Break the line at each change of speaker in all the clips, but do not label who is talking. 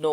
9।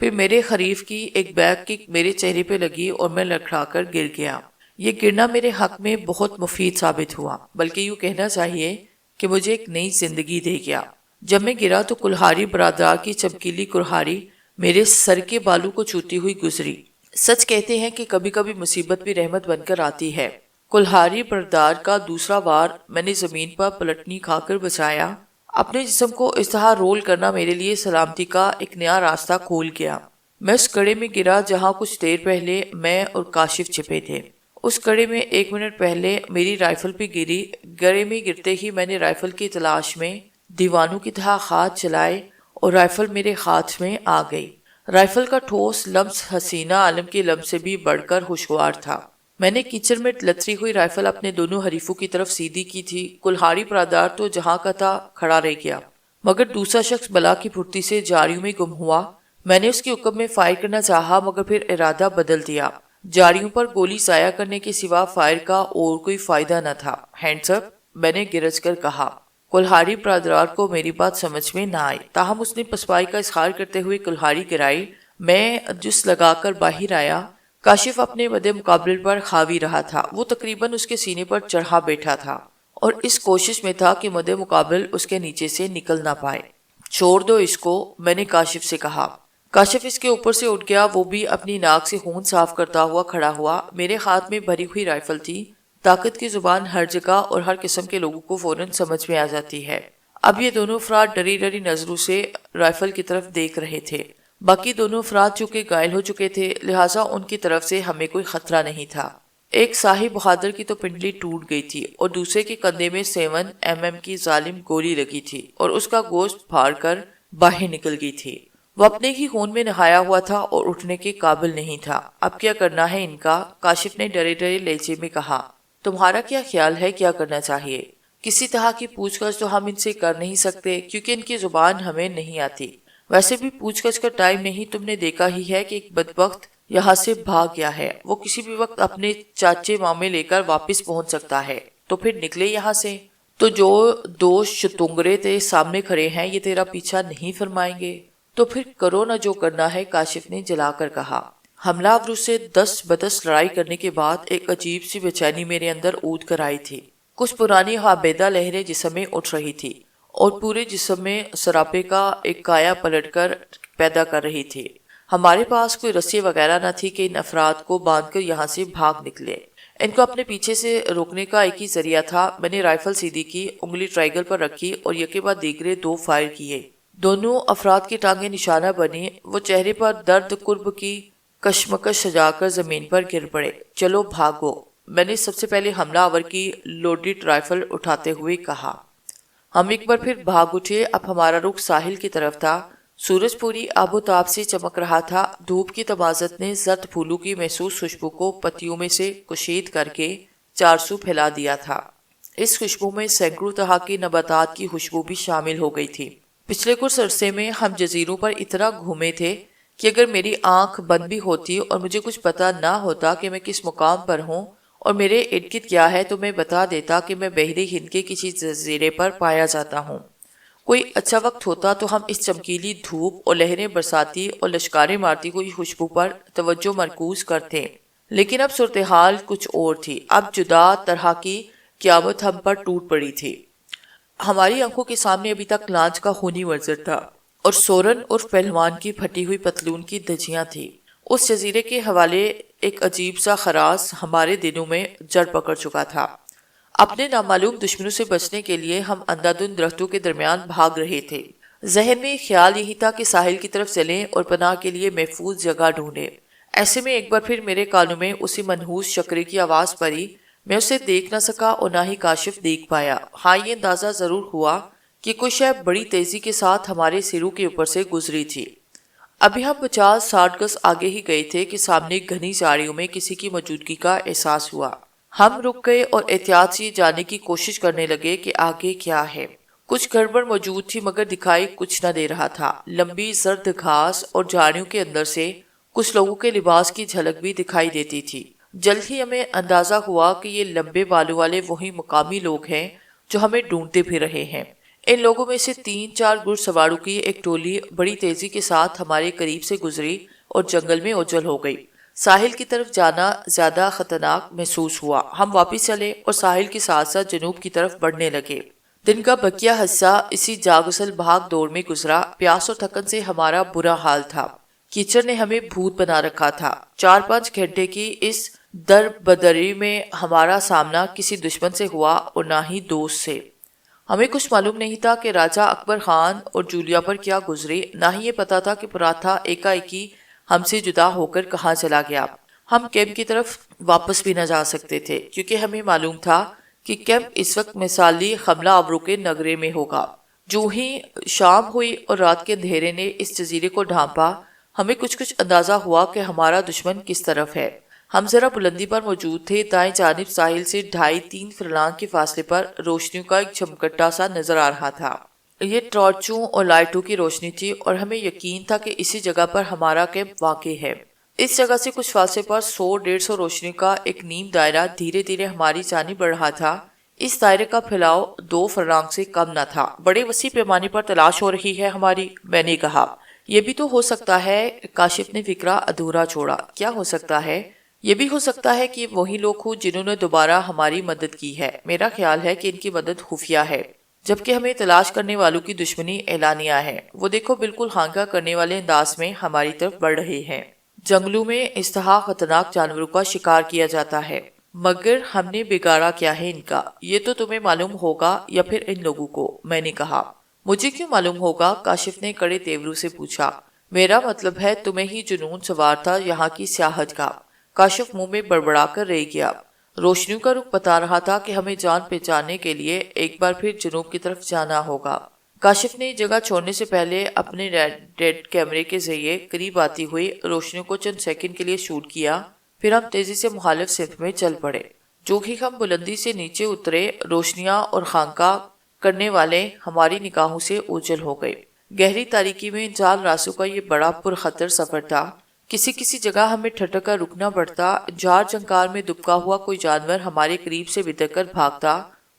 پھر میرے خریف کی ایک بیک کک میرے چہرے پہ لگی اور میں لڑکھڑا کر گر گیا۔ یہ گرنا میرے حق میں بہت مفید ثابت ہوا، بلکہ یوں کہنا چاہیے کہ مجھے ایک نئی زندگی دے گیا۔ جب میں گرا تو کلہاری برادران کی چمکیلی کلہاری میرے سر کے بالوں کو چھوتی ہوئی گزری۔ سچ کہتے ہیں کہ کبھی کبھی مصیبت بھی رحمت بن کر آتی ہے۔ کلہاری بردار کا دوسرا وار میں نے زمین پر پلٹنی کھا کر بچایا۔ اپنے جسم کو اس طرح رول کرنا میرے لیے سلامتی کا ایک نیا راستہ کھول گیا۔ میں اس کڑے میں گرا جہاں کچھ دیر پہلے میں اور کاشف چھپے تھے۔ اس کڑے میں 1 منٹ پہلے میری رائفل بھی گری۔ گڑے میں گرتے ہی میں نے رائفل کی تلاش میں دیوانوں کی طرح ہاتھ چلائے اور رائفل میرے ہاتھ میں آ گئی۔ رائفل کا ٹھوس لمس حسینہ عالم کے لمس سے بھی بڑھ کر خوشگوار تھا۔ میں نے کیچڑ میں لتری ہوئی رائفل اپنے دونوں حریفوں کی طرف سیدھی کی تھی۔ کلہاری برادر تو جہاں کا تھا کھڑا رہ گیا، مگر دوسرا شخص بلا کی پھرتی سے جاریوں میں گم ہوا۔ میں نے اس کے حکم میں فائر کرنا چاہا، مگر پھر ارادہ بدل دیا۔ جاریوں پر گولی ضائع کرنے کے سوا فائر کا اور کوئی فائدہ نہ تھا۔ ہینڈز اپ، میں نے گرج کر کہا۔ کلہاری برادرار کو میری بات سمجھ میں نہ آئی، تاہم اس نے پسپائی کا اظہار کرتے ہوئے کلہاری گرائی۔ میں جس لگا کر باہر آیا، کاشف اپنے مد مقابل پر خاوی رہا تھا۔ وہ تقریباً اس کے سینے پر چڑھا بیٹھا تھا اور اس کوشش میں تھا کہ مد مقابل اس کے نیچے سے نکل نہ پائے۔ چھوڑ دو اس کو، میں نے کاشف سے کہا۔ کاشف اس کے اوپر سے اٹھ گیا، وہ بھی اپنی ناک سے خون صاف کرتا ہوا کھڑا ہوا۔ میرے ہاتھ میں بھری ہوئی رائفل تھی۔ طاقت کی زبان ہر جگہ اور ہر قسم کے لوگوں کو فوراً سمجھ میں آ جاتی ہے۔ اب یہ دونوں افراد ڈری ڈری نظروں سے رائفل کی طرف دیکھ رہے تھے۔ باقی دونوں افراد چونکہ گائل ہو چکے تھے، لہٰذا ان کی طرف سے ہمیں کوئی خطرہ نہیں تھا۔ ایک صاحب بہادر کی تو پنڈلی ٹوٹ گئی تھی اور دوسرے کے کندھے میں 7 mm کی ظالم گولی لگی تھی اور اس کا گوشت پھاڑ کر باہر نکل گئی تھی۔ وہ اپنے ہی خون میں نہایا ہوا تھا اور اٹھنے کے قابل نہیں تھا۔ اب کیا کرنا ہے ان کا؟ کاشف نے ڈرے ڈرے لہجے میں کہا۔ تمہارا کیا خیال ہے کیا کرنا چاہیے؟ کسی طرح کی پوچھ گچھ تو ہم ان سے کر نہیں سکتے کیونکہ ان کی زبان ہمیں نہیں آتی۔ ویسے بھی پوچھ گچھ کا ٹائم نہیں، تم نے دیکھا ہی ہے کہ ایک بدبخت یہاں سے بھاگ گیا ہے۔ وہ کسی بھی وقت اپنے چاچے مامے لے کر واپس پہنچ سکتا ہے، تو پھر نکلے یہاں سے۔ تو جو 2 شتونگرے تیرے سامنے کھڑے ہیں یہ تیرا پیچھا نہیں فرمائیں گے؟ تو پھر کرو نہ جو کرنا ہے، کاشف نے جلا کر کہا۔ حملہ آوروں سے 10 بدس لڑائی کرنے کے بعد ایک عجیب سی بے چینی میرے اندر اود کر آئی تھی۔ کچھ پرانی حابیدہ لہریں جسم میں اٹھ رہی تھی اور پورے جسم میں سراپے کا ایک کایا پلٹ کر پیدا کر رہی تھی۔ ہمارے پاس کوئی رسی وغیرہ نہ تھی کہ ان افراد کو باندھ کر یہاں سے بھاگ نکلے۔ ان کو اپنے پیچھے سے روکنے کا ایک ہی ذریعہ تھا۔ میں نے رائفل سیدھی کی، انگلی ٹرائیگل پر رکھی اور یکے بعد دیگرے 2 فائر کیے۔ دونوں افراد کی ٹانگیں نشانہ بنی۔ وہ چہرے پر درد قرب کی کشمکش سجا کر زمین پر گر پڑے۔ چلو بھاگو، میں نے سب سے پہلے حملہ آور کی لوڈڈ رائفل اٹھاتے ہوئے کہا۔ ہم ایک بار پھر بھاگ اٹھے۔ اب ہمارا رخ ساحل کی طرف تھا۔ سورج پوری آب و تاب سے چمک رہا تھا۔ دھوپ کی تمازت نے زرد پھولوں کی محسوس خوشبو کو پتیوں میں سے کشید کر کے چارسو پھیلا دیا تھا۔ اس خوشبو میں سینکڑوں طرح کی نباتات کی خوشبو بھی شامل ہو گئی تھی۔ پچھلے کچھ عرصے میں ہم جزیروں پر اتنا گھومے تھے کہ اگر میری آنکھ بند بھی ہوتی اور مجھے کچھ پتا نہ ہوتا کہ میں کس مقام پر ہوں اور میرے ارد گرد کیا ہے، تو میں بتا دیتا کہ میں بحر ہند کے کسی جزیرے پر پایا جاتا ہوں۔ کوئی اچھا وقت ہوتا تو ہم اس چمکیلی دھوپ اور لہریں برساتی اور لشکاریں مارتی ہوئی خوشبو پر توجہ مرکوز کرتے، لیکن اب صورتحال کچھ اور تھی۔ اب جدا طرح کی قیامت ہم پر ٹوٹ پڑی تھی۔ ہماری آنکھوں کے سامنے ابھی تک لانچ کا خونی منظر تھا اور سورن عرف پہلوان کی پھٹی ہوئی پتلون کی دھجیاں تھی۔ اس جزیرے کے حوالے ایک عجیب سا خراس ہمارے دلوں میں جڑ پکڑ چکا تھا۔ اپنے نامعلوم دشمنوں سے بچنے کے لیے ہم اندھادھند درختوں کے درمیان بھاگ رہے تھے۔ ذہن میں خیال یہی تھا کہ ساحل کی طرف چلیں اور پناہ کے لیے محفوظ جگہ ڈھونڈیں۔ ایسے میں ایک بار پھر میرے کانوں میں اسی منحوس شکرے کی آواز پڑی۔ میں اسے دیکھ نہ سکا اور نہ ہی کاشف دیکھ پایا۔ ہاں، یہ اندازہ ضرور ہوا کہ کوئی شے بڑی تیزی کے ساتھ ہمارے سروں کے اوپر سے گزری تھی۔ ابھی ہم 50-60 گز آگے ہی گئے تھے کہ سامنے گھنی جھاڑیوں میں کسی کی موجودگی کا احساس ہوا۔ ہم رک گئے اور احتیاط سے جاننے کی کوشش کرنے لگے کہ آگے کیا ہے۔ کچھ گڑبڑ موجود تھی مگر دکھائی کچھ نہ دے رہا تھا۔ لمبی زرد گھاس اور جھاڑیوں کے اندر سے کچھ لوگوں کے لباس کی جھلک بھی دکھائی دیتی تھی۔ جلد ہی ہمیں اندازہ ہوا کہ یہ لمبے بالوں والے وہی مقامی لوگ ہیں جو ہمیں ڈھونڈتے پھر رہے ہیں۔ ان لوگوں میں سے 3-4 گھڑ سواروں کی ایک ٹولی بڑی تیزی کے ساتھ ہمارے قریب سے گزری اور جنگل میں اوجھل ہو گئی۔ ساحل کی طرف جانا زیادہ خطرناک محسوس ہوا۔ ہم واپس چلے اور ساحل کے ساتھ ساتھ جنوب کی طرف بڑھنے لگے۔ دن کا بقیہ حصہ اسی جاگسل بھاگ دوڑ میں گزرا۔ پیاس اور تھکن سے ہمارا برا حال تھا۔ کیچڑ نے ہمیں بھوت بنا رکھا تھا۔ 4-5 گھنٹے کی اس در بدری میں ہمارا سامنا کسی دشمن سے ہوا اور نہ ہی دوست سے۔ ہمیں کچھ معلوم نہیں تھا کہ راجہ اکبر خان اور جولیا پر کیا گزری، نہ ہی یہ پتا تھا کہ پراتھا ایکا-ایکی ہم سے جدا ہو کر کہاں چلا گیا۔ ہم کیمپ کی طرف واپس بھی نہ جا سکتے تھے کیونکہ ہمیں معلوم تھا کہ کیمپ اس وقت مثالی حملہ آوروں کے نگرے میں ہوگا۔ جو ہی شام ہوئی اور رات کے اندھیرے نے اس جزیرے کو ڈھانپا، ہمیں کچھ اندازہ ہوا کہ ہمارا دشمن کس طرف ہے۔ ہم ذرا بلندی پر موجود تھے۔ دائیں جانب ساحل سے 2.5-3 فرلانگ کے فاصلے پر روشنیوں کا ایک جھمکٹا سا نظر آ رہا تھا۔ یہ ٹارچوں اور لائٹوں کی روشنی تھی اور ہمیں یقین تھا کہ اسی جگہ پر ہمارا کیمپ واقع ہے۔ اس جگہ سے کچھ فاصلے پر 100-150 روشنی کا ایک نیم دائرہ دھیرے دھیرے ہماری جانب بڑھ رہا تھا۔ اس دائرے کا پھیلاؤ 2 فرلانگ سے کم نہ تھا۔ بڑے وسیع پیمانے پر تلاش ہو رہی ہے ہماری، میں نے کہا۔ یہ بھی تو ہو سکتا ہے، کاشف نے فکرہ ادھورا چھوڑا۔ کیا ہو سکتا ہے؟ یہ بھی ہو سکتا ہے کہ وہی لوگ ہوں جنہوں نے دوبارہ ہماری مدد کی ہے۔ میرا خیال ہے کہ ان کی مدد خفیہ ہے، جبکہ ہمیں تلاش کرنے والوں کی دشمنی اعلانیہ ہے۔ وہ دیکھو، بالکل ہانگا کرنے والے انداز میں ہماری طرف بڑھ رہے ہیں۔ جنگلوں میں انتہا خطرناک جانوروں کا شکار کیا جاتا ہے، مگر ہم نے بگاڑا کیا ہے ان کا؟ یہ تو تمہیں معلوم ہوگا یا پھر ان لوگوں کو، میں نے کہا۔ مجھے کیوں معلوم ہوگا؟ کاشف نے کڑے تیوروں سے پوچھا۔ میرا مطلب ہے تمہیں ہی جنون سوار تھا یہاں کی سیاحت کا۔ کاشف منہ میں بڑبڑا کر رہ گیا۔ روشنیوں کا رخ بتا رہا تھا کہ ہمیں جان پہچاننے کے لیے ایک بار پھر جنوب کی طرف جانا ہوگا۔ کاشف نے جگہ چھوڑنے سے پہلے اپنے ریڈ کیمرے کے ذریعے قریب آتی ہوئی روشنیوں کو چند سیکنڈ کے لیے شوٹ کیا، پھر ہم تیزی سے مخالف سمت میں چل پڑے۔ جو ہی ہم بلندی سے نیچے اترے، روشنیاں اور خانقاہ کرنے والے ہماری نگاہوں سے اوجھل ہو گئے۔ گہری تاریکی میں جال راسوں کا یہ بڑا پرخطر سفر تھا۔ کسی جگہ ہمیں ٹھٹک کر رکنا پڑتا۔ جھاڑ جھنکار میں دبکا ہوا کوئی جانور ہمارے قریب سے بتر کر بھاگتا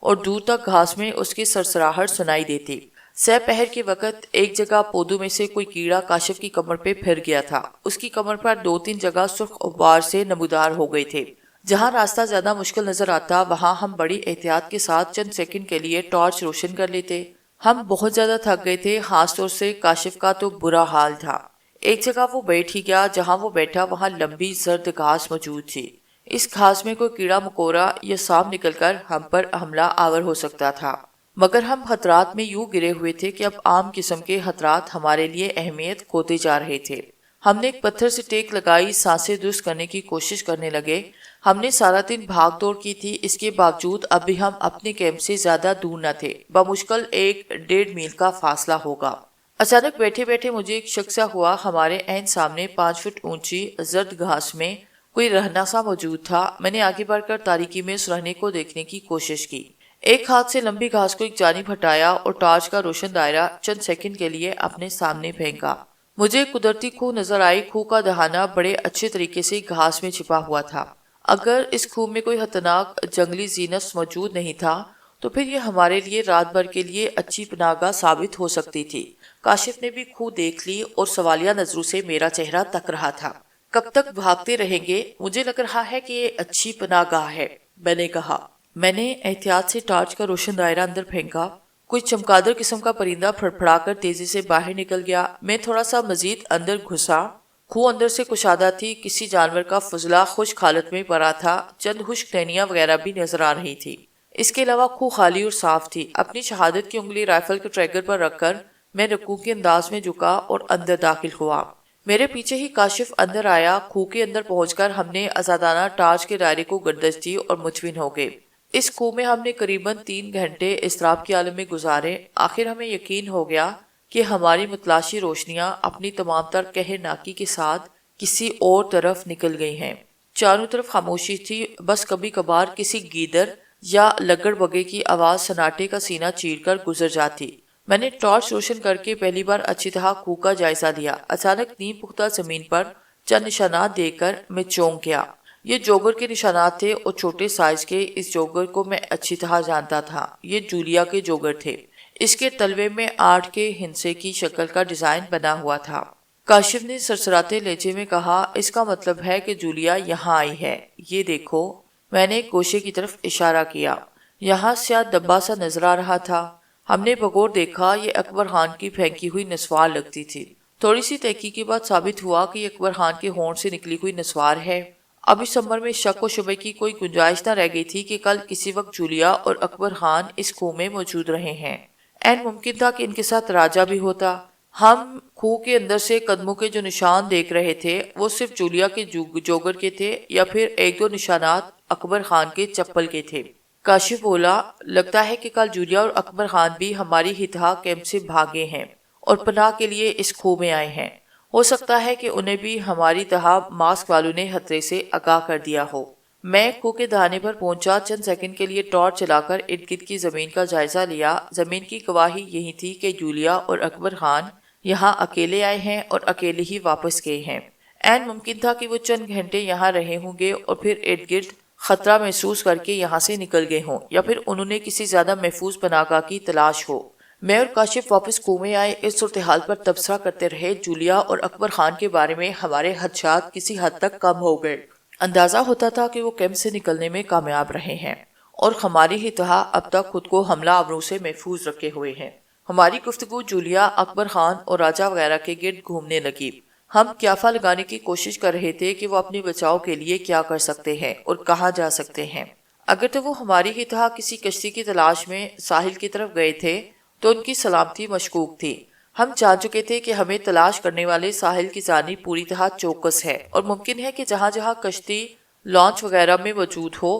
اور دور تک گھاس میں اس کی سرسراہٹ سنائی دیتی۔ سہ پہر کے وقت ایک جگہ پودوں میں سے کوئی کیڑا کاشف کی کمر پہ پھر گیا تھا۔ اس کی کمر پر 2-3 جگہ سرخ غبار سے نمودار ہو گئے تھے۔ جہاں راستہ زیادہ مشکل نظر آتا، وہاں ہم بڑی احتیاط کے ساتھ چند سیکنڈ کے لیے ٹارچ روشن کر لیتے۔ ہم بہت زیادہ تھک گئے تھے، خاص طور سے کاشف کا تو برا حال تھا۔ ایک جگہ وہ بیٹھ ہی گیا۔ جہاں وہ بیٹھا وہاں لمبی زرد گھاس موجود تھی۔ اس گھاس میں کوئی کیڑا مکوڑا یا سانپ نکل کر ہم پر حملہ آور ہو سکتا تھا، مگر ہم خطرات میں یوں گرے ہوئے تھے کہ اب عام قسم کے خطرات ہمارے لیے اہمیت کھوتے جا رہے تھے۔ ہم نے ایک پتھر سے ٹیک لگائی، سانسیں درست کرنے کی کوشش کرنے لگے۔ ہم نے سارا دن بھاگ دوڑ کی تھی، اس کے باوجود اب بھی ہم اپنے کیمپ سے زیادہ دور نہ تھے۔ بمشکل 1-1.5 میل کا فاصلہ ہوگا۔ اچانک بیٹھے بیٹھے مجھے ایک شک سا ہوا۔ ہمارے عین سامنے 5 فٹ اونچی زرد گھاس میں کوئی رہنا سا موجود تھا۔ میں نے آگے بڑھ کر تاریکی میں اس رہنے کو دیکھنے کی کوشش کی۔ ایک ہاتھ سے لمبی گھاس کو ایک جانب ہٹایا اور ٹارچ کا روشن دائرہ چند سیکنڈ کے لیے اپنے سامنے پھینکا۔ مجھے قدرتی کھو نظر آئی۔ کھو کا دہانہ بڑے اچھے طریقے سے گھاس میں چھپا ہوا تھا۔ اگر اس کھو میں کوئی خطرناک جنگلی زینس موجود نہیں تھا تو پھر یہ ہمارے لیے رات بھر کے لیے اچھی پناہ گاہ ثابت ہو سکتی تھی۔ کاشف نے بھی کھو دیکھ لی اور سوالیہ نظروں سے میرا چہرہ تک رہا تھا۔ کب تک بھاگتے رہیں گے؟ مجھے لگ رہا ہے کہ یہ اچھی پناہ گاہ ہے، میں نے کہا۔ میں نے احتیاط سے ٹارچ کا روشن دائرہ اندر پھینکا۔ کوئی چمگادڑ قسم کا پرندہ پھڑپھڑا کر تیزی سے باہر نکل گیا۔ میں تھوڑا سا مزید اندر گھسا۔ کھو اندر سے کشادہ تھی۔ کسی جانور کا فضلہ خشک حالت میں پڑا تھا۔ چند خشک ٹہنیاں وغیرہ بھی نظر آ رہی تھی۔ اس کے علاوہ کھو خالی اور صاف تھی۔ اپنی شہادت کی انگلی رائفل کے ٹریگر پر رکھ کر میں رکوع کے انداز میں جھکا اور اندر داخل ہوا۔ میرے پیچھے ہی کاشف اندر آیا۔ کھو کے اندر پہنچ کر ہم نے آزادانہ ٹارچ کے دائرے کو گردش دی اور مطمئن ہو گئے۔ اس کھو میں ہم نے قریباً 3 گھنٹے اضطراب کے عالم میں گزارے۔ آخر ہمیں یقین ہو گیا کہ ہماری متلاشی روشنیاں اپنی تمام تر قہرناکی کے ساتھ کسی اور طرف نکل گئی ہیں۔ چاروں طرف خاموشی تھی، بس کبھی کبھار کسی گیدڑ یا لگڑ بگے کی آواز سناٹے کا سینہ چیر کر گزر جاتی۔ میں نے ٹارچ روشن کر کے پہلی بار اچھی طرح کھو کا جائزہ لیا۔ اچانک نیم پختہ زمین پر چند نشانات دیکھ کر میں چونک گیا۔ یہ جوگر کے نشانات تھے اور چھوٹے سائز کے۔ اس جوگر کو میں اچھی طرح جانتا تھا۔ یہ جولیا کے جوگر تھے۔ اس کے تلوے میں آرٹ کے ہندسے کی شکل کا ڈیزائن بنا ہوا تھا۔ کاشف نے سرسراتے لہجے میں کہا، اس کا مطلب ہے کہ جولیا یہاں آئی ہے، یہ دیکھو۔ میں نے ایک گوشے کی طرف اشارہ کیا۔ یہاں سیاہ ڈبہ سا نظر آ رہا تھا۔ ہم نے بغور دیکھا، یہ اکبر خان کی پھینکی ہوئی نسوار لگتی تھی۔ تھوڑی سی تحقیق کے بعد ثابت ہوا کہ یہ اکبر خان کے ہونٹ سے نکلی ہوئی نسوار ہے۔ اب اس امر میں شک و شبے کی کوئی گنجائش نہ رہ گئی تھی کہ کل کسی وقت جولیا اور اکبر خان اس کنویں میں موجود رہے ہیں۔ عین ممکن تھا کہ ان کے ساتھ راجہ بھی ہوتا۔ ہم کنویں کے اندر سے قدموں کے جو نشان دیکھ رہے تھے وہ صرف جولیا کے جوگر کے تھے یا پھر ایک دو نشانات اکبر خان کے چپل کے تھے۔ کاشف بولا، لگتا ہے کہ کل جولیا اور اکبر خان بھی ہماری ہی طرح کیمپ سے بھاگے ہیں اور پناہ کے لیے اس کنویں میں آئے ہیں۔ ہو سکتا ہے کہ انہیں بھی ہماری طرح ماسک والوں نے خطرے سے آگاہ کر دیا ہو۔ میں کنویں کے دہانے پر پہنچا، چند سیکنڈ کے لیے ٹارچ چلا کر ارد گرد کی زمین کا جائزہ لیا۔ زمین کی گواہی یہی تھی کہ جولیا اور اکبر خان یہاں اکیلے آئے ہیں اور اکیلے ہی واپس گئے ہیں۔ عین ممکن تھا کہ وہ چند گھنٹے یہاں رہے ہوں گے اور پھر ارد گرد خطرہ محسوس کر کے یہاں سے نکل گئے ہوں، یا پھر انہوں نے کسی زیادہ محفوظ پناہگاہ کی تلاش ہو۔ میں اور کاشف واپس کنویں میں آئے، اس صورتحال پر تبصرہ کرتے رہے۔ جولیا اور اکبر خان کے بارے میں ہمارے خدشات کسی حد تک کم ہو گئے۔ اندازہ ہوتا تھا کہ وہ کیمپ سے نکلنے میں کامیاب رہے ہیں اور ہماری ہی طرح اب تک خود کو حملہ آوروں سے محفوظ رکھے ہوئے ہیں۔ ہماری گفتگو جولیا، اکبر خان اور راجہ وغیرہ کے گرد گھومنے لگی۔ ہم قیافہ لگانے کی کوشش کر رہے تھے کہ وہ اپنے بچاؤ کے لیے کیا کر سکتے ہیں اور کہاں جا سکتے ہیں۔ اگر تو وہ ہماری ہی طرح کسی کشتی کی تلاش میں ساحل کی طرف گئے تھے تو ان کی سلامتی مشکوک تھی۔ ہم جان چکے تھے کہ ہمیں تلاش کرنے والے ساحل کی جانب پوری طرح چوکس ہے اور ممکن ہے کہ جہاں جہاں کشتی لانچ وغیرہ میں موجود ہو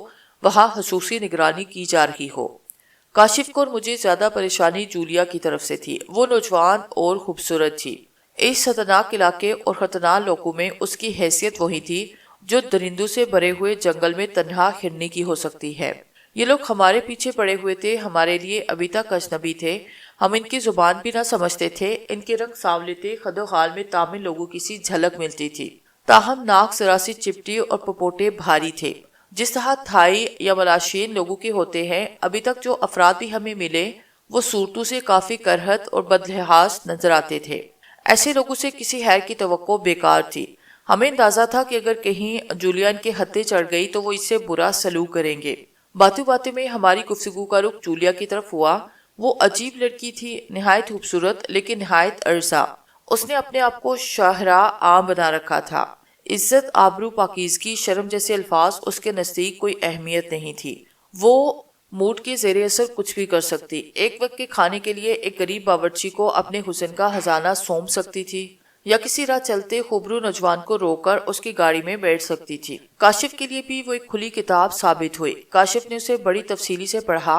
وہاں خصوصی نگرانی کی جا رہی ہو۔ کاشف کو اور مجھے زیادہ پریشانی جولیا کی طرف سے تھی۔ وہ نوجوان اور خوبصورت تھی۔ اس خطرناک علاقے اور خطرناک لوگوں میں اس کی حیثیت وہی تھی جو درندوں سے بھرے ہوئے جنگل میں تنہا ہرنی کی ہو سکتی ہے۔ یہ لوگ ہمارے پیچھے پڑے ہوئے تھے، ہمارے لیے ابھی تک اجنبی تھے۔ ہم ان کی زبان بھی نہ سمجھتے تھے۔ ان کے رنگ سانولے تھے، خد و خال میں تامل لوگوں کی سی جھلک ملتی تھی، تاہم ناک ذرا سی چپٹی اور پپوٹے بھاری تھے، جس طرح تھائی یا ملاشین لوگوں کے ہوتے ہیں۔ ابھی تک جو افراد بھی ہمیں ملے وہ صورتوں سے کافی کرہت اور بدلحاظ نظر آتے تھے۔ ایسے لوگوں سے کسی خیر کی توقع بیکار تھی۔ ہمیں اندازہ تھا کہ اگر کہیں جولیا ان کے ہتھے چڑھ گئی تو وہ اس سے برا سلوک کریں گے۔ باتوں باتوں میں ہماری گفتگو کا رخ جولیا کی طرف ہوا۔ وہ عجیب لڑکی تھی، نہایت خوبصورت لیکن نہایت عرضہ۔ اس نے اپنے آپ کو شاہراہ عام بنا رکھا تھا۔ عزت، آبرو، پاکیزگی، شرم جیسے الفاظ اس کے نزدیک کوئی اہمیت نہیں تھی۔ وہ موڈ کے زیر اثر کچھ بھی کر سکتی۔ ایک وقت کے کھانے کے لیے ایک غریب باورچی کو اپنے حسن کا خزانہ سونپ سکتی تھی، یا کسی راہ چلتے خوبرو نوجوان کو روک کر اس کی گاڑی میں بیٹھ سکتی تھی۔ کاشف کے لیے بھی وہ ایک کھلی کتاب ثابت ہوئی۔ کاشف نے اسے بڑی تفصیلی سے پڑھا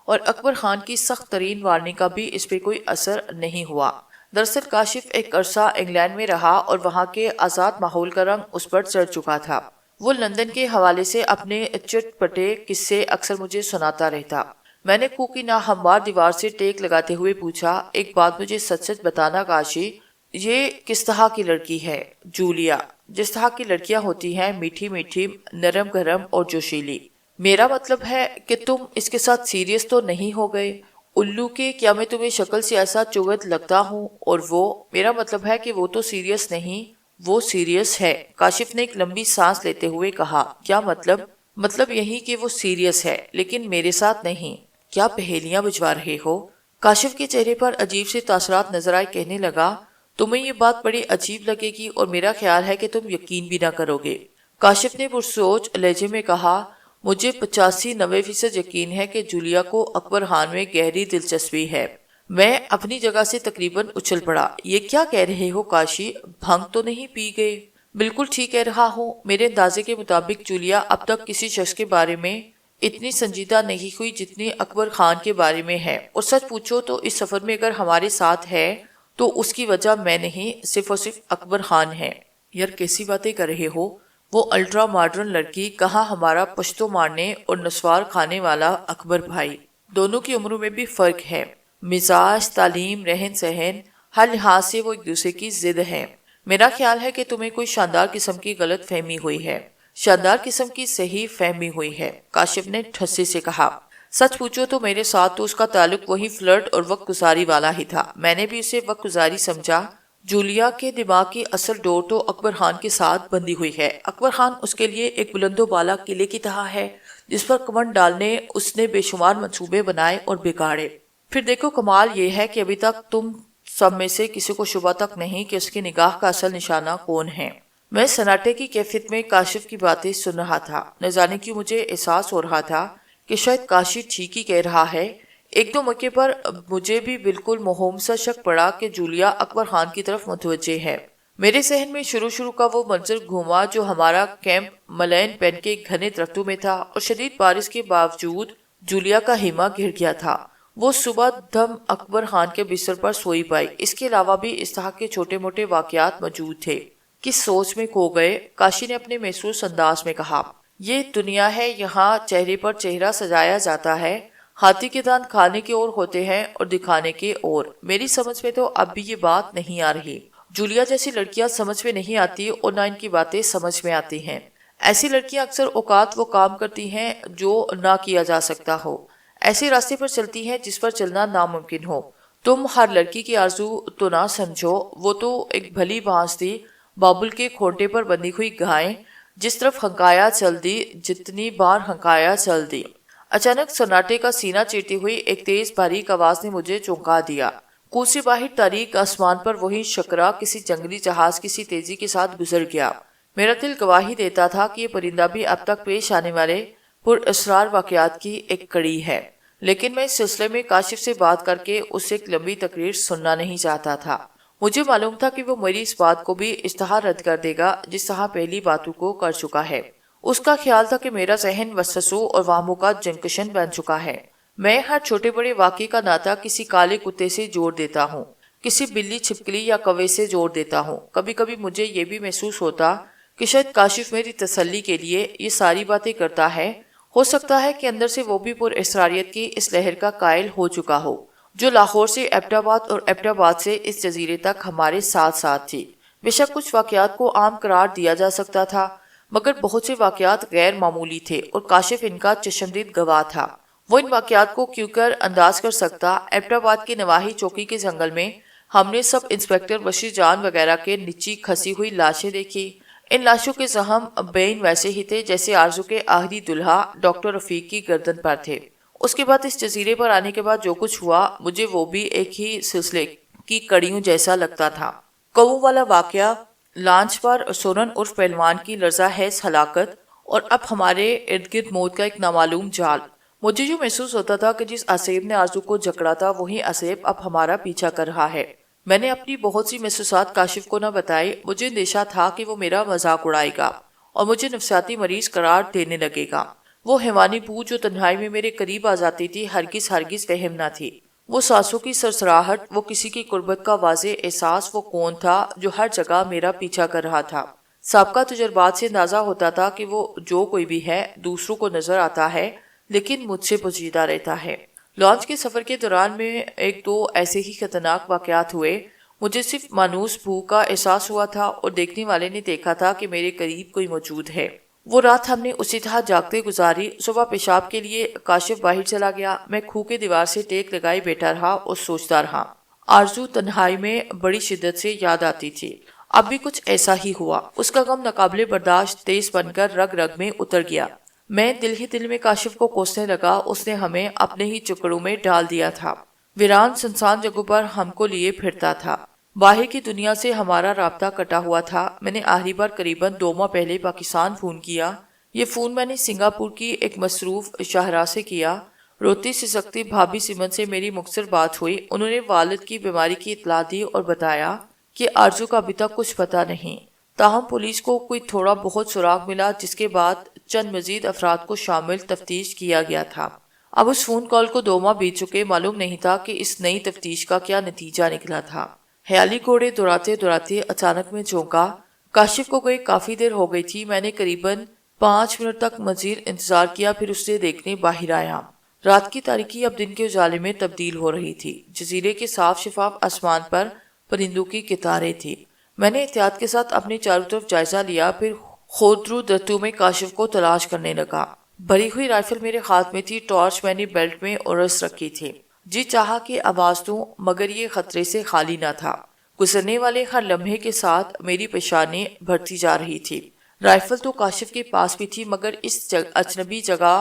اور اکبر خان کی سخت ترین وارننگ کا بھی اس پہ کوئی اثر نہیں ہوا۔ دراصل کاشف ایک عرصہ انگلینڈ میں رہا اور وہاں کے آزاد ماحول کا رنگ اس پر چڑھ چکا تھا۔ وہ لندن کے حوالے سے اپنے چٹ پٹے قصے اکثر مجھے سناتا رہتا۔ میں نے کنویں کی ناہموار دیوار سے ٹیک لگاتے ہوئے پوچھا، ایک بات مجھے سچ سچ بتانا کاشی، یہ کس طرح کی لڑکی ہے؟ جولیا جس طرح کی لڑکیاں ہوتی ہیں، میٹھی میٹھی، نرم گرم اور جوشیلی۔ میرا مطلب ہے کہ تم اس کے ساتھ سیریس تو نہیں ہو گئے؟ الو کے، کیا میں تمہیں شکل سے ایسا چغت لگتا ہوں؟ اور وہ، میرا مطلب ہے کہ وہ تو سیریس نہیں، وہ سیریس ہے۔ کاشف نے ایک لمبی سانس لیتے ہوئے کہا، کیا مطلب؟ مطلب یہی کہ وہ سیریس ہے لیکن میرے ساتھ نہیں۔ کیا پہیلیاں بجوا رہے ہو؟ کاشف کے چہرے پر عجیب سے تاثرات نظر آئے، کہنے لگا، تمہیں یہ بات بڑی عجیب لگے گی اور میرا خیال ہے کہ تم یقین بھی نہ کرو گے۔ کاشف نے پرسوچ لہجے میں کہا، مجھے 85-90% یقین ہے کہ جولیا کو اکبر خان میں گہری دلچسپی ہے۔ میں اپنی جگہ سے تقریباً اچھل پڑا۔ یہ کیا کہہ رہے ہو کاشی؟ بھنگ تو نہیں پی گئے؟ بالکل ٹھیک کہہ رہا ہوں۔ میرے اندازے کے مطابق جولیا اب تک کسی شخص کے بارے میں اتنی سنجیدہ نہیں ہوئی جتنی اکبر خان کے بارے میں ہے، اور سچ پوچھو تو اس سفر میں اگر ہمارے ساتھ ہے تو اس کی وجہ میں نہیں، صرف اور صرف اکبر خان ہے۔ یار کیسی باتیں کر رہے ہو؟ وہ الٹرا ماڈرن لڑکی، کہاں ہمارا پشتو مارنے اور نسوار کھانے والا اکبر بھائی۔ دونوں کی عمروں میں بھی فرق ہے، مزاج، تعلیم، رہن سہن، ہر لحاظ سے وہ ایک دوسرے کی ضد ہے۔ میرا خیال ہے کہ تمہیں کوئی شاندار قسم کی غلط فہمی ہوئی ہے۔ شاندار قسم کی صحیح فہمی ہوئی ہے، کاشف نے ٹھسے سے کہا۔ سچ پوچھو تو میرے ساتھ تو اس کا تعلق وہی فلرٹ اور وقت گزاری والا ہی تھا. میں نے بھی اسے وقت گزاری سمجھا. جولیا کے دماغ کی اصل ڈور تو اکبر خان کے ساتھ بندھی ہوئی ہے. اکبر خان اس کے لیے ایک بلند و بالا قلعے کی طرح ہے جس پر کمند ڈالنے اس نے بے شمار منصوبے بنائے اور بگاڑے. پھر دیکھو کمال یہ ہے کہ ابھی تک تم سب میں سے کسی کو شبہ تک نہیں کہ اس کی نگاہ کا اصل نشانہ کون ہے. میں سناٹے کی کیفیت میں کاشف کی باتیں سن رہا تھا. نہ جانے کیوں مجھے احساس ہو رہا تھا کہ شاید کاشف ٹھیک ہی کہہ رہا ہے. ایک دو موقع پر مجھے بھی بالکل مہوم سا شک پڑا کہ جولیا اکبر خان کی طرف متوجہ ہے. میرے ذہن میں شروع کا وہ منظر گھوما جو ہمارا کیمپ ملین پین کے گھنے درختوں میں تھا اور شدید بارش کے باوجود جولیا کا ہیما گھر گیا تھا. وہ صبح دم اکبر خان کے بستر پر سوئی پائی. اس کے علاوہ بھی اس طرح کے چھوٹے موٹے واقعات موجود تھے. کس سوچ میں کھو گئے. کاشی نے اپنے محسوس انداز میں کہا. یہ دنیا ہے, یہاں چہرے پر چہرہ سجایا جاتا ہے. ہاتھی کے دانت کھانے کے اور ہوتے ہیں اور دکھانے کے اور. میری سمجھ میں تو اب بھی یہ بات نہیں آ رہی. جولیا جیسی لڑکیاں سمجھ میں نہیں آتی اور نہ ان کی باتیں سمجھ میں آتی ہیں. ایسی لڑکیاں اکثر اوقات وہ کام کرتی ہیں جو نہ کیا جا سکتا ہو. ایسے راستے پر چلتی ہیں جس پر چلنا ناممکن ہو. تم ہر لڑکی کی آرزو تو نہ سمجھو. وہ تو ایک بھلی بھانس تھی, بابل کے کھونٹے پر بندھی ہوئی گائیں. جس طرف ہنکایا چل دی, جتنی بار ہنکایا چل دی. اچانک سناٹے کا سینہ چیرتی ہوئی ایک تیز باریک آواز نے مجھے چونکا دیا. کود سے باہر تاریک آسمان پر وہی شکرا کسی جنگلی جہاز کسی تیزی کے ساتھ گزر گیا. میرا دل گواہی دیتا تھا کہ یہ پرندہ بھی اب تک پیش آنے والے پر اسرار واقعات کی ایک کڑی ہے. لیکن میں اس سلسلے میں کاشف سے بات کر کے اس سے ایک لمبی تقریر سننا نہیں چاہتا تھا. مجھے معلوم تھا کہ وہ میری اس بات کو بھی اس طرح رد کر دے گا جس طرح پہلی باتوں کو کر چکا ہے. اس کا خیال تھا کہ میرا ذہن وسوسوں اور وہموں کا جنکشن بن چکا ہے. میں ہر چھوٹے بڑے واقعے کا ناطہ کسی کالے کتے سے جوڑ دیتا ہوں, کسی بلی چھپکلی یا کوے سے جوڑ دیتا ہوں. کبھی کبھی مجھے یہ بھی محسوس ہوتا کہ شاید کاشف میری تسلی کے لیے یہ ساری باتیں کرتا ہے. ہو سکتا ہے کہ اندر سے وہ بھی پر اسراریت کی اس لہر کا قائل ہو چکا ہو جو لاہور سے ایبٹ آباد اور ایبٹ آباد سے اس جزیرے تک ہمارے ساتھ ساتھ تھی. بے شک کچھ واقعات کو عام قرار دیا جا سکتا تھا, مگر بہت سے واقعات غیر معمولی تھے اور کاشف ان کا چشمدید گواہ تھا. وہ ان واقعات کو کیوں کر انداز کر سکتا. ایبٹ آباد کے نواحی چوکی کے جنگل میں ہم نے سب انسپیکٹر بشیر جان وغیرہ کے نیچی کھسی ہوئی لاشیں دیکھی. ان لاشوں کے زخم بین ویسے ہی تھے جیسے آرزو کے آخری دلہا ڈاکٹر رفیق کی گردن پر تھے. اس کے بعد اس جزیرے پر آنے کے بعد جو کچھ ہوا مجھے وہ بھی ایک ہی سلسلے کی کڑیوں جیسا لگتا تھا. کووں والا واقعہ, لانچ پر سورن عرف پہلوان کی لرزہ حیث ہلاکت, اور اب ہمارے ارد گرد موت کا ایک نامعلوم جال. مجھے یوں محسوس ہوتا تھا کہ جس آصف نے آرزو کو جکڑا تھا وہی آصف اب ہمارا پیچھا کر رہا ہے. میں نے اپنی بہت سی محسوسات کاشف کو نہ بتائی. مجھے اندیشہ تھا کہ وہ میرا مذاق اڑائے گا اور مجھے نفسیاتی مریض قرار دینے لگے گا. وہ حیوانی بو جو تنہائی میں میرے قریب آ جاتی تھی ہرگز وہم نہ تھی. وہ سانسوں کی سرسراہٹ, وہ کسی کی قربت کا واضح احساس, وہ کون تھا جو ہر جگہ میرا پیچھا کر رہا تھا. سابقہ تجربات سے اندازہ ہوتا تھا کہ وہ جو کوئی بھی ہے دوسروں کو نظر آتا ہے لیکن مجھ سے پوشیدہ رہتا ہے. لانچ کے سفر کے دوران میں ایک دو ایسے ہی خطرناک واقعات ہوئے. مجھے صرف مانوس بھو کا احساس ہوا تھا اور دیکھنے والے نے دیکھا تھا کہ میرے قریب کوئی موجود ہے. وہ رات ہم نے اسی طرح جاگتے گزاری. صبح پیشاب کے لیے کاشف باہر چلا گیا. میں کھو کے دیوار سے ٹیک لگائے بیٹھا رہا اور سوچتا رہا. آرزو تنہائی میں بڑی شدت سے یاد آتی تھی. اب بھی کچھ ایسا ہی ہوا. اس کا غم ناقابل برداشت تیز بن کر رگ رگ میں اتر گیا. میں دل ہی دل میں کاشف کو کوسنے لگا. اس نے ہمیں اپنے ہی چکڑوں میں ڈال دیا تھا. ویران سنسان جگہوں پر ہم کو لیے پھرتا تھا. باہر کی دنیا سے ہمارا رابطہ کٹا ہوا تھا. میں نے آخری بار قریباً 2 ماہ پہلے پاکستان فون کیا. یہ فون میں نے سنگاپور کی ایک مصروف شاہراہ سے کیا. روتی سسکتی بھابھی سمن سے میری مختصر بات ہوئی. انہوں نے والد کی بیماری کی اطلاع دی اور بتایا کہ آرزو کا ابھی تک کچھ پتہ نہیں. تاہم پولیس کو کوئی تھوڑا بہت سراغ ملا جس کے بعد چند مزید افراد کو شامل تفتیش کیا گیا تھا. اب اس فون کال کو 2 ماہ بیت چکے. معلوم نہیں تھا کہ اس نئی تفتیش کا کیا نتیجہ نکلا تھا. خیالی گھوڑے دوڑاتے دوڑاتے اچانک میں چونکا. کاشف کو گئے کافی دیر ہو گئی تھی. میں نے قریباً 5 منٹ تک مزید انتظار کیا, پھر اسے دیکھنے باہر آیا. رات کی تاریکی اب دن کے اجالے میں تبدیل ہو رہی تھی. جزیرے کے صاف شفاف آسمان پر پرندوں کی قطاریں تھیں. میں نے احتیاط کے ساتھ اپنے چاروں طرف جائزہ لیا, پھر خودرو درتوں میں کاشف کو تلاش کرنے لگا. بھری ہوئی رائفل میرے ہاتھ میں تھی، ٹارچ میں نے بیلٹ میں ارس رکھی تھی۔ جی چاہا کہ آواز دوں مگر یہ خطرے سے خالی نہ تھا۔ گزرنے والے ہر لمحے کے ساتھ میری پیشانی بڑھتی جا رہی تھی۔ رائفل تو کاشف کے پاس بھی تھی مگر اس اجنبی جگہ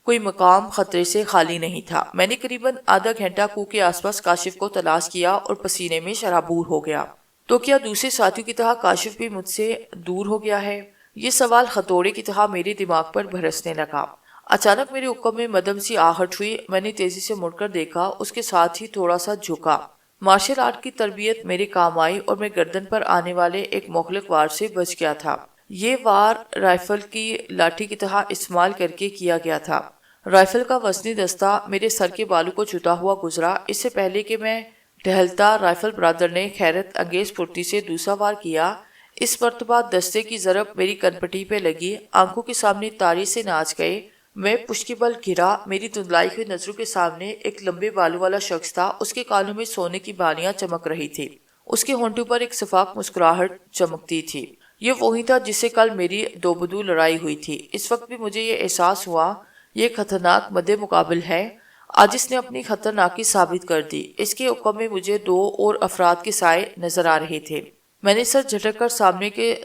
کوئی مقام خطرے سے خالی نہیں تھا۔ میں نے قریباً آدھا گھنٹہ کوہ کے آس پاس کاشف کو تلاش کیا اور پسینے میں شرابور ہو گیا۔ تو کیا دوسرے ساتھیوں کی طرح کاشف بھی مجھ سے دور ہو گیا ہے؟ یہ سوال ہتھوڑے کی طرح میرے دماغ پر برسنے لگا۔ اچانک میرے اوقم میں مدھم سی آہٹ ہوئی۔ میں نے تیزی سے مڑ کر دیکھا، اس کے ساتھ ہی تھوڑا سا جھکا۔ مارشل آرٹ کی تربیت میرے کام آئی اور میں گردن پر آنے والے ایک مہلک وار سے بچ گیا تھا۔ یہ وار رائفل کی لاٹھی کی طرح استعمال کر کے کیا گیا تھا۔ رائفل کا وزنی دستہ میرے سر کے بالوں کو چھوتا ہوا گزرا۔ اس سے پہلے کہ میں ٹہلتا، رائفل برادر نے حیرت انگیز پھرتی سے دوسرا وار کیا۔ اس مرتبہ دستے کی ضرب میری کنپٹی پہ لگی، آنکھوں کے سامنے تاری سے ناچ گئے۔ میں پشت کی بل گرا۔ میری دھندلائی ہوئی نظروں کے سامنے ایک لمبے بالوں والا شخص تھا۔ اس کے کانوں میں سونے کی بالیاں چمک رہی تھی، اس کے ہونٹوں پر ایک شفاف مسکراہٹ چمکتی تھی۔ یہ وہی تھا جس سے کل میری دو بدو لڑائی ہوئی تھی۔ اس وقت بھی مجھے یہ احساس ہوا یہ خطرناک مد مقابل ہے۔ آج اس نے اپنی خطرناکی ثابت کر دی۔ اس کے حکم میں مجھے دو اور افراد کے سائے نظر آ رہے تھے۔ میں نے سر جھٹک کر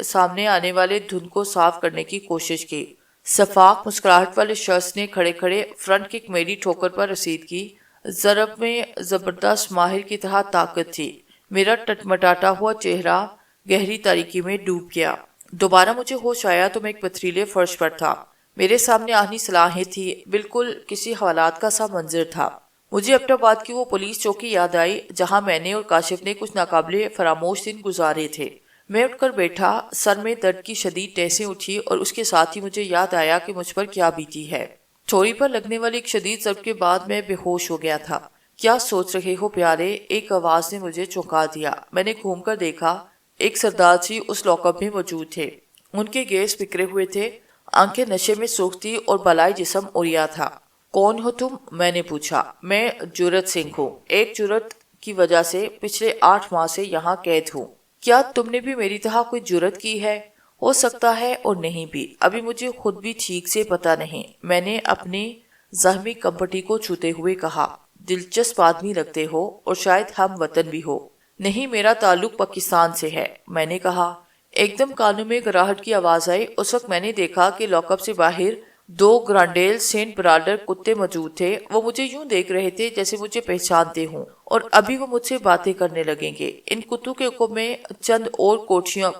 سامنے آنے والے دھند کو صاف کرنے کی کوشش کی۔ شفاف مسکراہٹ والے شخص نے کھڑے کھڑے فرنٹ کک میری ٹھوکر پر رسید کی۔ ضرب میں زبردست ماہر کی طرح طاقت تھی۔ میرا ٹٹمٹاتا ہوا چہرہ گہری تاریکی میں ڈوب گیا۔ دوبارہ مجھے ہوش آیا تو میں ایک پتھریلے فرش پر تھا۔ میرے سامنے آہنی سلاخیں تھی، بالکل کسی حوالات کا سا منظر تھا۔ مجھے ایبٹ آباد کی وہ پولیس چوکی یاد آئی جہاں میں نے اور کاشف نے کچھ ناقابل فراموش دن گزارے تھے۔ میں اٹھ کر بیٹھا، سر میں درد کی شدید ٹیسیں اٹھی اور اس کے ساتھ ہی مجھے یاد آیا کہ مجھ پر کیا بیتی ہے۔ چوری پر لگنے والی ایک شدید ضرب کے بعد میں بے ہوش ہو گیا تھا۔ کیا سوچ رہے ہو پیارے؟ ایک آواز نے مجھے چونکا دیا۔ میں نے گھوم کر دیکھا، ایک سردار جی اس لاک اپ میں موجود تھے۔ ان کے گیس بکھرے ہوئے تھے، آنکھیں نشے میں سوکھتی اور بالائے جسم اڑیا تھا۔ کون ہو تم؟ میں نے پوچھا۔ میں جرت سنگھ ہوں، ایک جرت کی وجہ سے پچھلے 8 ماہ سے یہاں قید ہوں۔ کیا تم نے بھی میری طرح کوئی جرت کی ہے؟ ہو سکتا ہے اور نہیں بھی، ابھی مجھے خود بھی ٹھیک سے پتہ نہیں۔ میں نے اپنی زخمی کمپٹی کو چھوتے ہوئے کہا۔ دلچسپ آدمی لگتے ہو اور شاید ہم وطن بھی ہو۔ نہیں، میرا تعلق پاکستان سے ہے، میں نے کہا۔ ایک دم کانوں میں گراہٹ کی آواز آئی۔ اس وقت میں نے دیکھا کہ لاک اپ سے باہر 2 گرانڈیل سینٹ برالڈر کتے موجود تھے۔ وہ مجھے یوں دیکھ رہے تھے جیسے مجھے پہچانتے ہوں اور ابھی وہ مجھ سے باتیں کرنے لگیں گے۔ ان کتوں کے حکم میں چند اور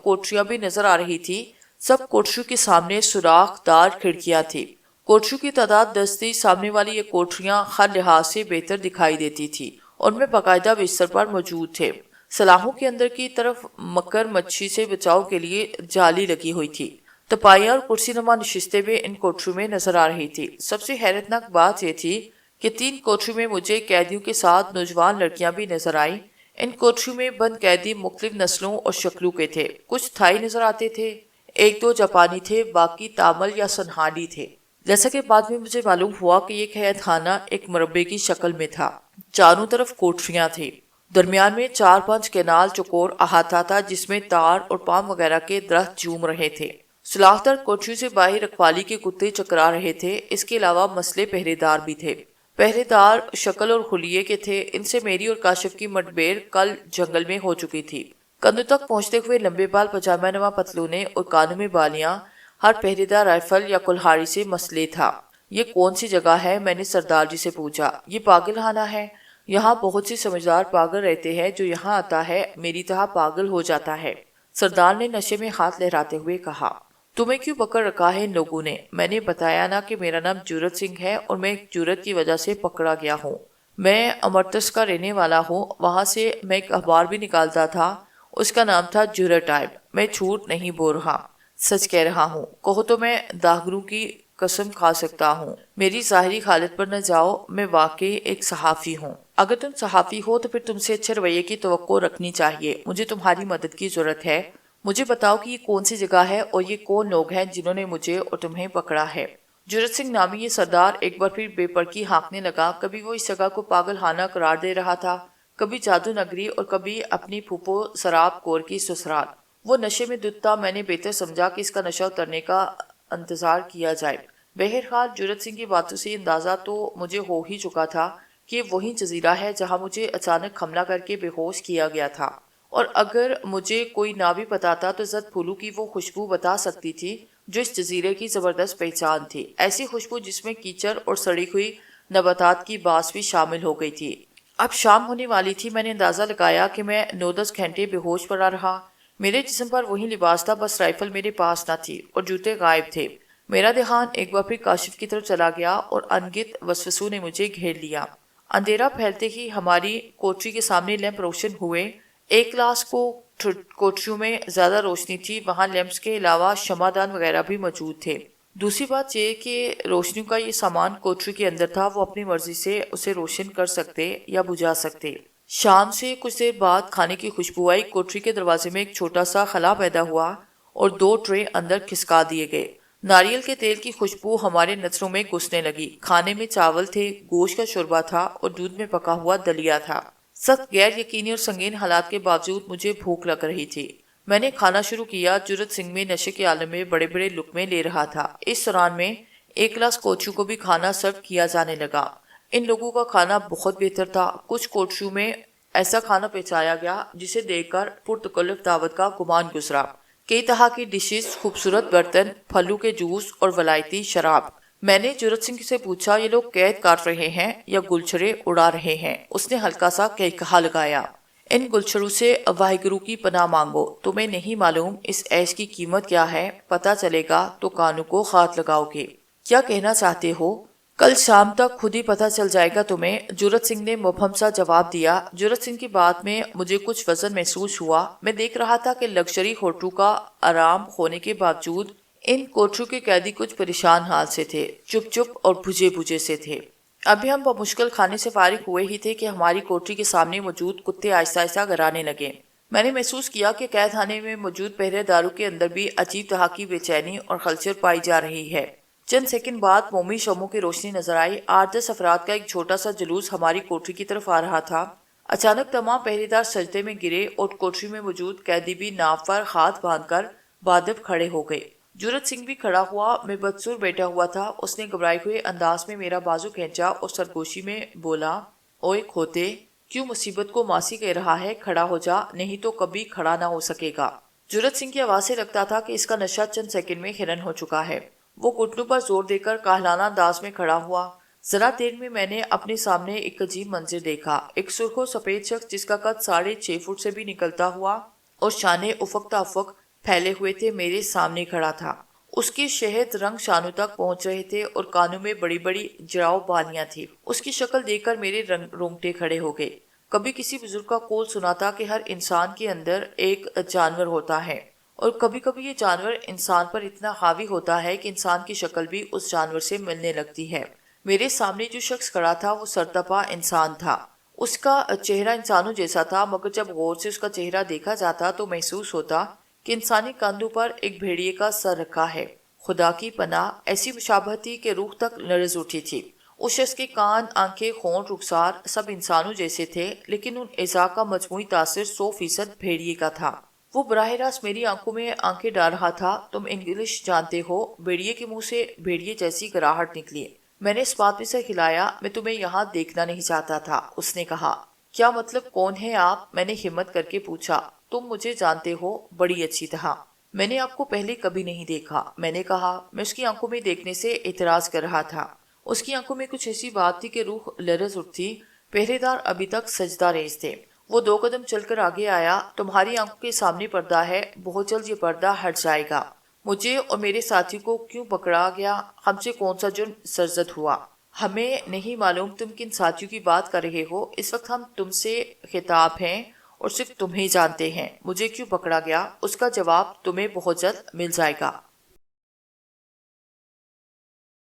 کوٹریاں بھی نظر آ رہی تھی۔ سب کوٹریوں کے سامنے سوراخ دار کھڑکیاں تھی۔ کوٹریوں کی تعداد 10 تھی۔ سامنے والی یہ کوٹریاں ہر لحاظ سے بہتر دکھائی دیتی تھی اور میں باقاعدہ بستر پر موجود تھے۔ سلاخوں کے اندر کی طرف مکر مچھی سے بچاؤ کے لیے جالی لگی ہوئی تھی۔ تپائیاں اور کرسی نما نشستیں بھی ان کوٹریوں میں نظر آ رہی تھی۔ سب سے حیرتناک بات یہ تھی کہ 3 کوٹریوں میں مجھے قیدیوں کے ساتھ نوجوان لڑکیاں بھی نظر آئیں۔ ان کوٹریوں میں بند قیدی مختلف نسلوں اور شکلوں کے تھے۔ کچھ تھائی نظر آتے تھے، 1-2 جاپانی تھے، باقی تامل یا سنہالی تھے۔ جیسا کہ بعد میں مجھے معلوم ہوا کہ یہ قید خانہ ایک مربع کی شکل میں تھا۔ چاروں طرف کوٹریاں تھیں، درمیان میں 4-5 کینال چوکور احاطہ تھا جس میں تار اور پام وغیرہ کے درخت جھوم رہے تھے۔ سلاخ دار کوٹریوں سے باہر رکھوالی کے کتے چکرا رہے تھے۔ اس کے علاوہ مسلح پہرے دار بھی تھے۔ پہرے دار شکل اور خلیے کے تھے۔ ان سے میری اور کاشف کی مٹبیر کل جنگل میں ہو چکی تھی۔ کندھوں تک پہنچتے ہوئے لمبے بال پاجامہ نما پتلونے اور کانوں میں بالیاں، ہر پہرے دار رائفل یا کلہاڑی سے مسلح تھا۔ یہ کون سی جگہ ہے؟ میں نے سردار جی سے پوچھا۔ یہ پاگل خانہ ہے، یہاں بہت سی سمجھدار پاگل رہتے ہیں، جو یہاں آتا ہے میری طرح پاگل ہو جاتا ہے، سردار نے نشے میں ہاتھ لہراتے ہوئے کہا۔ تمہیں کیوں پکڑ رکھا ہے ان لوگوں نے؟ میں نے بتایا نا کہ میرا نام جرت سنگھ ہے اور میں ایک جرت کی وجہ سے پکڑا گیا ہوں۔ میں امرتسر کا رہنے والا ہوں، وہاں سے میں ایک اخبار بھی نکالتا تھا، اس کا نام تھا جرت ٹائم۔ میں جھوٹ نہیں بول رہا، سچ کہہ رہا ہوں۔ کہو تو میں داغروں کی قسم کھا سکتا ہوں۔ میری ظاہری حالت پر نہ جاؤ، میں واقعی ایک صحافی ہوں۔ اگر تم صحافی ہو تو پھر تم سے اچھے رویے کی توقع رکھنی چاہیے۔ مجھے تمہاری مدد کی ضرورت ہے۔ مجھے بتاؤ کہ یہ کون سی جگہ ہے اور یہ کون لوگ ہیں جنہوں نے مجھے اور تمہیں پکڑا ہے۔ جرت سنگھ نامی یہ سردار ایک بار پھر بے پرکی ہانکنے لگا۔ کبھی وہ اس جگہ کو پاگل خانہ قرار دے رہا تھا، کبھی جادو نگری اور کبھی اپنی پھوپھو شراب کور کی سسرال۔ وہ نشے میں دھت تھا۔ میں نے بہتر سمجھا کہ اس کا نشہ اترنے کا انتظار کیا جائے۔ بہرحال جرت سنگھ کی باتوں سے اندازہ تو مجھے ہو ہی چکا تھا کہ وہی جزیرہ ہے جہاں مجھے اچانک حملہ کر کے بے ہوش کیا گیا تھا، اور اگر مجھے کوئی نہ بھی بتاتا تو زد پھولوں کی وہ خوشبو بتا سکتی تھی جو اس جزیرے کی زبردست پہچان تھی، ایسی خوشبو جس میں کیچڑ اور سڑی ہوئی نباتات کی باس بھی شامل ہو گئی تھی۔ اب شام ہونے والی تھی۔ میں نے اندازہ لگایا کہ میں 9-10 گھنٹے بے ہوش پڑا رہا۔ میرے جسم پر وہی لباس تھا، بس رائفل میرے پاس نہ تھی اور جوتے غائب تھے۔ میرا دھیان ایک بار پھر کاشف کی طرف چلا گیا اور انگت وسوسوں نے مجھے گھیر لیا۔ اندھیرا پھیلتے ہی ہماری کوٹری کے سامنے لیمپ روشن ہوئے۔ ایک کلاس کوٹریوں میں زیادہ روشنی تھی، وہاں لیمپس کے علاوہ شمعدان وغیرہ بھی موجود تھے۔ دوسری بات یہ کہ روشنیوں کا یہ سامان کوٹری کے اندر تھا، وہ اپنی مرضی سے اسے روشن کر سکتے یا بجھا سکتے۔ شام سے کچھ دیر بعد کھانے کی خوشبو آئی۔ کوٹری کے دروازے میں ایک چھوٹا سا خلا پیدا ہوا اور 2 ٹرے اندر کھسکا دیے گئے۔ ناریل کے تیل کی خوشبو ہمارے نتھروں میں گھسنے لگی۔ کھانے میں چاول تھے، گوشت کا شوربہ تھا اور دودھ میں پکا ہوا دلیا تھا۔ سخت غیر یقینی اور سنگین حالات کے باوجود مجھے بھوک لگ رہی تھی۔ میں نے کھانا شروع کیا۔ جرت سنگھ میں نشے کے عالم میں بڑے بڑے لقمے لے رہا تھا۔ اس دوران میں ایک کلاس کوٹریوں کو بھی کھانا سرو کیا جانے لگا۔ ان لوگوں کا کھانا بہت بہتر تھا۔ کچھ کوٹریوں میں ایسا کھانا پہنچایا گیا جسے دیکھ کر پرتکلف دعوت کا گمان گزرا۔ کئی طرح کی ڈشز، خوبصورت برتن، پھلوں کے جوس اور ولایتی شراب۔ میں نے جرت سنگھ سے پوچھا، یہ لوگ قید کاٹ رہے ہیں یا گلچھرے اڑا رہے ہیں؟ اس نے ہلکا سا کہا لگایا، ان گلچھروں سے واحگرو کی پناہ مانگو۔ تمہیں نہیں معلوم اس عیش کی قیمت کیا ہے، پتہ چلے گا تو کانوں کو ہاتھ لگاؤ گے۔ کیا کہنا چاہتے ہو؟ کل شام تک خود ہی پتہ چل جائے گا تمہیں، جرت سنگھ نے مبہم سا جواب دیا۔ جرت سنگھ کی بات میں مجھے کچھ وزن محسوس ہوا۔ میں دیکھ رہا تھا کہ لگژری ہوٹلوں کا آرام ہونے کے باوجود ان کوٹریوں کے قیدی کچھ پریشان حال سے تھے، چپ چپ اور بجھے بجھے سے تھے۔ ابھی ہم بمشکل کھانے سے فارغ ہوئے ہی تھے کہ ہماری کوٹری کے سامنے موجود کتے آہستہ آہستہ گھرانے لگے۔ میں نے محسوس کیا کہ قید خانے میں موجود پہرے داروں کے اندر بھی عجیب طرح کی بے چینی اور خلچر پائی جا رہی ہے۔ چند سیکنڈ بعد مومی شمعوں کی روشنی نظر آئی۔ 8-10 افراد کا ایک چھوٹا سا جلوس ہماری کوٹری کی طرف آ رہا تھا۔ اچانک تمام پہرے دار سجدے میں گرے اور کوٹری میں موجود قیدی بھی ناو پر ہاتھ باندھ کر بادب کھڑے ہو گئے۔ جرت سنگھ بھی کھڑا ہوا۔ میں بدسور بیٹھا ہوا تھا۔ اس نے گھبرائے ہوئے انداز میں میرا بازو کھینچا اور سرگوشی میں بولا، اوئے کھوتے، کیوں مصیبت کو ماسی کہہ رہا ہے؟ کھڑا ہو جا، نہیں تو کبھی کھڑا نہ ہو سکے گا۔ جرت سنگھ کی آواز سے لگتا تھا کہ اس کا نشہ چند سیکنڈ میں ہرن ہو چکا ہے۔ وہ گھٹنوں پر زور دے کر کاہلانہ انداز میں کھڑا ہوا۔ ذرا دیر میں نے اپنے سامنے ایک عجیب منظر دیکھا۔ ایک سرخ و سفید شخص جس کا قد 6.5 فٹ سے بھی نکلتا ہوا اور شانے افق تا افق پھیلے ہوئے تھے، میرے سامنے کھڑا تھا۔ اس کی شہد رنگ شانوں تک پہنچ رہے تھے اور کانوں میں بڑی بڑی جراؤ بالیاں تھی۔ اس کی شکل دیکھ کر میرے رونگٹے کھڑے ہو گئے۔ کبھی کسی بزرگ کا قول سنا تھا کہ ہر انسان کے اندر ایک جانور ہوتا ہے، اور کبھی کبھی یہ جانور انسان پر اتنا حاوی ہوتا ہے کہ انسان کی شکل بھی اس جانور سے ملنے لگتی ہے۔ میرے سامنے جو شخص کھڑا تھا وہ سرتپا انسان تھا۔ اس کا چہرہ انسانوں جیسا تھا، مگر جب غور سے اس کا چہرہ دیکھا جاتا تو محسوس ہوتا کہ انسانی کاندھوں پر ایک بھیڑیے کا سر رکھا ہے۔ خدا کی پناہ، ایسی مشابہت تھی کہ روح تک لرز اٹھی تھی۔ اس شخص کے کان، آنکھیں، ہونٹ، رخسار سب انسانوں جیسے تھے، لیکن ان اعضاء کا مجموعی تاثر 100% بھیڑیے کا تھا۔ وہ براہ راست میری آنکھوں میں آنکھیں ڈال رہا تھا۔ تم انگلش جانتے ہو؟ بھیڑیے کے منہ سے بھیڑیے جیسی گراہٹ نکلی۔ میں نے اس بات میں سے ہلایا۔ میں تمہیں یہاں دیکھنا نہیں چاہتا تھا، اس نے کہا۔ کیا مطلب، کون ہیں آپ؟ میں نے ہمت کر کے پوچھا۔ تم مجھے جانتے ہو بڑی اچھی طرح۔ میں نے آپ کو پہلے کبھی نہیں دیکھا، میں نے کہا۔ میں اس کی آنکھوں میں دیکھنے سے اعتراض کر رہا تھا۔ اس کی آنکھوں میں کچھ ایسی بات تھی کہ روح لرز اٹھتی۔ پہرے دار ابھی تک سجدہ ریز تھے۔ وہ 2 قدم چل کر آگے آیا۔ تمہاری آنکھوں کے سامنے پردہ ہے، بہت جلد یہ پردہ ہٹ جائے گا۔ مجھے اور میرے ساتھی کو کیوں پکڑا گیا؟ ہم سے کون سا جرم سرزد ہوا؟ ہمیں نہیں معلوم تم کن ساتھیوں کی بات کر رہے ہو۔ اس وقت ہم تم سے خطاب ہیں اور صرف تمہیں جانتے ہیں۔ مجھے کیوں پکڑا گیا؟ اس کا جواب تمہیں بہت جلد مل جائے گا۔